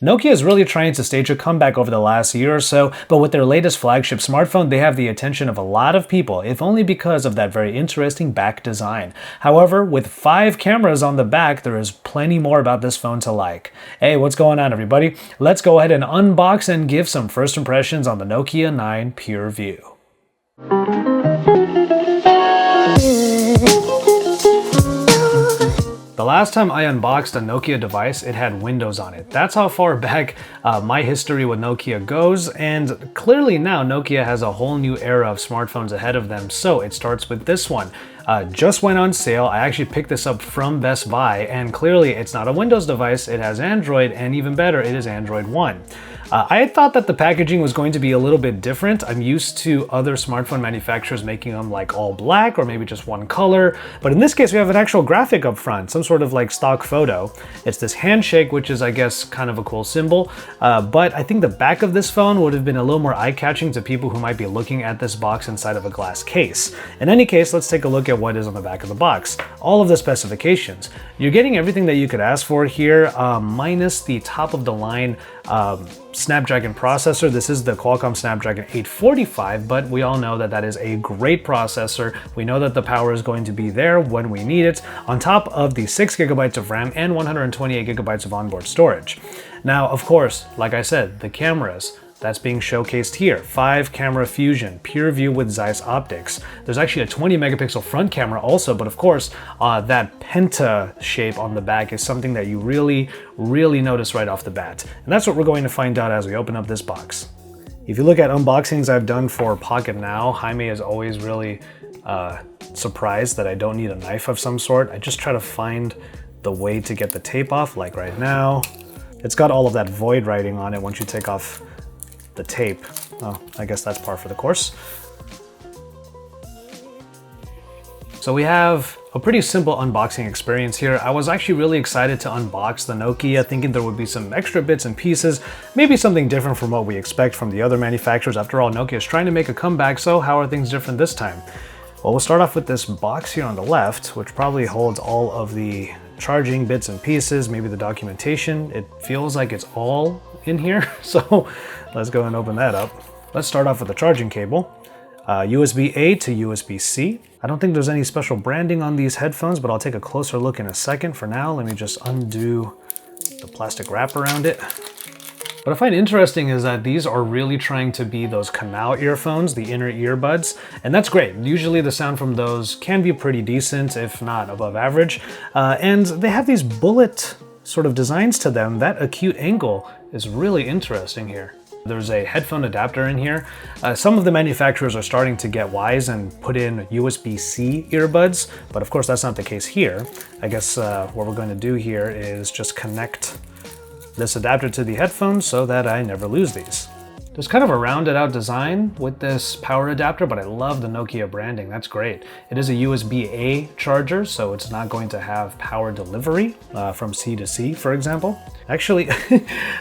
Nokia is really trying to stage a comeback over the last year or so, but with their latest flagship smartphone, they have the attention of a lot of people, if only because of that very interesting back design. However, with 5 cameras on the back, there is plenty more about this phone to like. Hey, what's going on, everybody? Let's go ahead and unbox and give some first impressions on the Nokia 9 Pureview. The last time I unboxed a Nokia device, it had Windows on it. That's how far back my history with Nokia goes, and clearly now Nokia has a whole new era of smartphones ahead of them, so it starts with this one. Just went on sale. I actually picked this up from Best Buy, and clearly it's not a Windows device, it has Android, and even better, it is Android One. I had thought that the packaging was going to be a little bit different. I'm used to other smartphone manufacturers making them like all black or maybe just one color, but in this case we have an actual graphic up front, some sort of like stock photo. It's this handshake, which is I guess kind of a cool symbol, but I think the back of this phone would have been a little more eye-catching to people who might be looking at this box inside of a glass case. In any case, let's take a look at what is on the back of the box. All of the specifications. You're getting everything that you could ask for here, minus the top of the line Snapdragon processor. This is the Qualcomm Snapdragon 845, but we all know that that is a great processor. We know that the power is going to be there when we need it, on top of the 6 gigabytes of RAM and 128 gigabytes of onboard storage. Now, of course, like I said, the cameras. That's being showcased here. 5 camera fusion, Pureview with Zeiss optics. There's actually a 20 megapixel front camera also, but of course, that penta shape on the back is something that you really notice right off the bat. And that's what we're going to find out as we open up this box. If you look at unboxings I've done for Pocket Now, Jaime is always really surprised that I don't need a knife of some sort. I just try to find the way to get the tape off, like right now. It's got all of that void writing on it once you take off the tape. Oh, I guess that's par for the course. So we have a pretty simple unboxing experience here. I was actually really excited to unbox the Nokia, thinking there would be some extra bits and pieces, maybe something different from what we expect from the other manufacturers. After all, Nokia is trying to make a comeback, so how are things different this time? Well, we'll start off with this box here on the left, which probably holds all of the charging bits and pieces, maybe the documentation. It feels like it's all in here, so let's go and open that up. Let's start off with the charging cable. USB-A to USB-C. I don't think there's any special branding on these headphones, but I'll take a closer look in a second. For now, let me just undo the plastic wrap around it. What I find interesting is that these are really trying to be those canal earphones, the inner earbuds, and that's great. Usually the sound from those can be pretty decent, if not above average, and they have these bullet sort of designs to them. That acute angle is really interesting here. There's a headphone adapter in here. Some of the manufacturers are starting to get wise and put in USB-C earbuds, but of course that's not the case here. I guess what we're going to do here is just connect this adapter to the headphones so that I never lose these. There's kind of a rounded out design with this power adapter, but I love the Nokia branding. That's great. It is a USB-A charger, so it's not going to have power delivery from C to C, for example. Actually,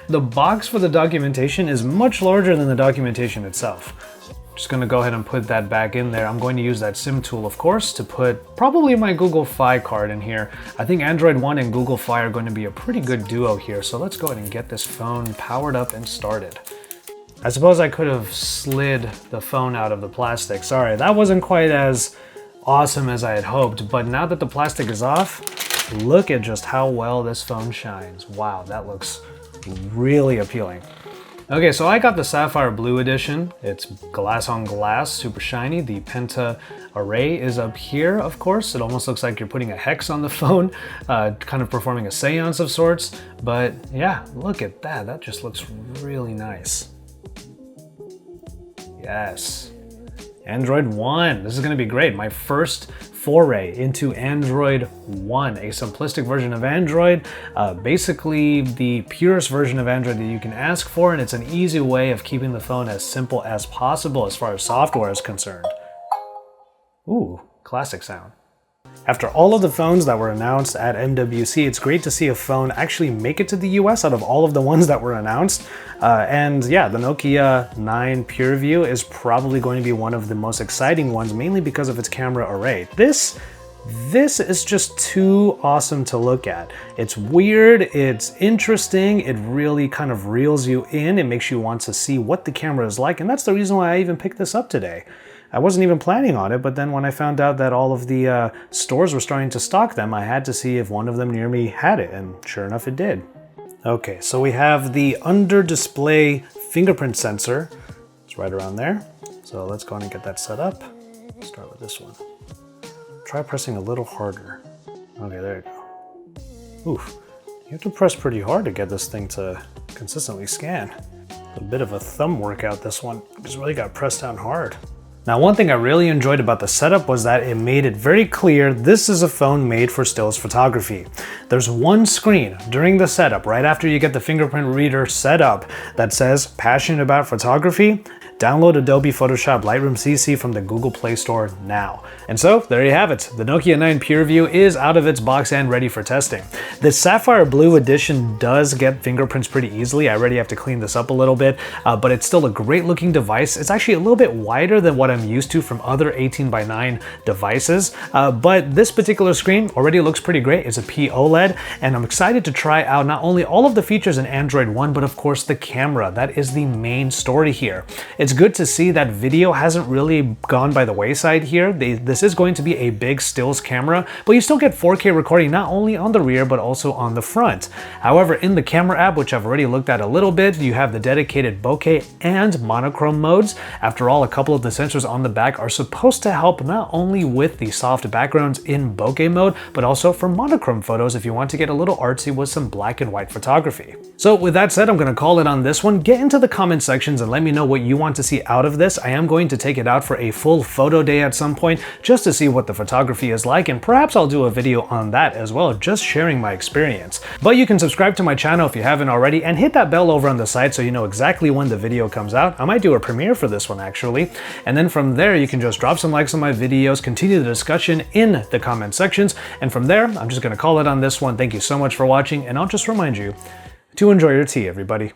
the box for the documentation is much larger than the documentation itself. Just gonna go ahead and put that back in there. I'm going to use that SIM tool, of course, to put probably my Google Fi card in here. I think Android One and Google Fi are going to be a pretty good duo here, so let's go ahead and get this phone powered up and started. I suppose I could have slid the phone out of the plastic. Sorry, that wasn't quite as awesome as I had hoped, but now that the plastic is off, look at just how well this phone shines. Wow, that looks really appealing. Okay, so I got the Sapphire Blue edition. It's glass on glass, super shiny. The Penta array is up here, of course. It almost looks like you're putting a hex on the phone, kind of performing a seance of sorts. But yeah, look at that. That just looks really nice. Yes. Android One. This is going to be great. My first foray into Android One, a simplistic version of Android, basically the purest version of Android that you can ask for, and it's an easy way of keeping the phone as simple as possible as far as software is concerned. Ooh, classic sound. After all of the phones that were announced at MWC, it's great to see a phone actually make it to the US out of all of the ones that were announced. And yeah, the Nokia 9 Pureview is probably going to be one of the most exciting ones, mainly because of its camera array. This This is just too awesome to look at. It's weird, it's interesting, it really kind of reels you in, it makes you want to see what the camera is like, and that's the reason why I even picked this up today. I wasn't even planning on it, but then when I found out that all of the stores were starting to stock them, I had to see if one of them near me had it, and sure enough it did. Okay, so we have the under display fingerprint sensor. It's right around there. So let's go ahead and get that set up. Start with this one. Try pressing a little harder. Okay, there you go. Oof, you have to press pretty hard to get this thing to consistently scan. A bit of a thumb workout, this one. Just really got pressed down hard. Now, one thing I really enjoyed about the setup was that it made it very clear this is a phone made for stills photography. There's one screen during the setup, right after you get the fingerprint reader set up, that says "Passionate about photography? Download Adobe Photoshop Lightroom CC from the Google Play Store now." And so, there you have it. The Nokia 9 Pureview is out of its box and ready for testing. The Sapphire Blue edition does get fingerprints pretty easily. I already have to clean this up a little bit, but it's still a great looking device. It's actually a little bit wider than what I'm used to from other 18:9 devices, but this particular screen already looks pretty great. It's a POLED, and I'm excited to try out not only all of the features in Android One, but of course the camera. That is the main story here. It's good to see that video hasn't really gone by the wayside here. This is going to be a big stills camera, but you still get 4K recording not only on the rear, but also on the front. However, in the camera app, which I've already looked at a little bit, you have the dedicated bokeh and monochrome modes. After all, a couple of the sensors on the back are supposed to help not only with the soft backgrounds in bokeh mode, but also for monochrome photos if you want to get a little artsy with some black and white photography. So with that said, I'm going to call it on this one. Get into the comment sections and let me know what you want to see out of this. I am going to take it out for a full photo day at some point just to see what the photography is like, and perhaps I'll do a video on that as well, just sharing my experience. But you can subscribe to my channel if you haven't already, and hit that bell over on the side so you know exactly when the video comes out. I might do a premiere for this one actually, and then from there you can just drop some likes on my videos, continue the discussion in the comment sections, and from there I'm just going to call it on this one. Thank you so much for watching, and I'll just remind you to enjoy your tea, everybody.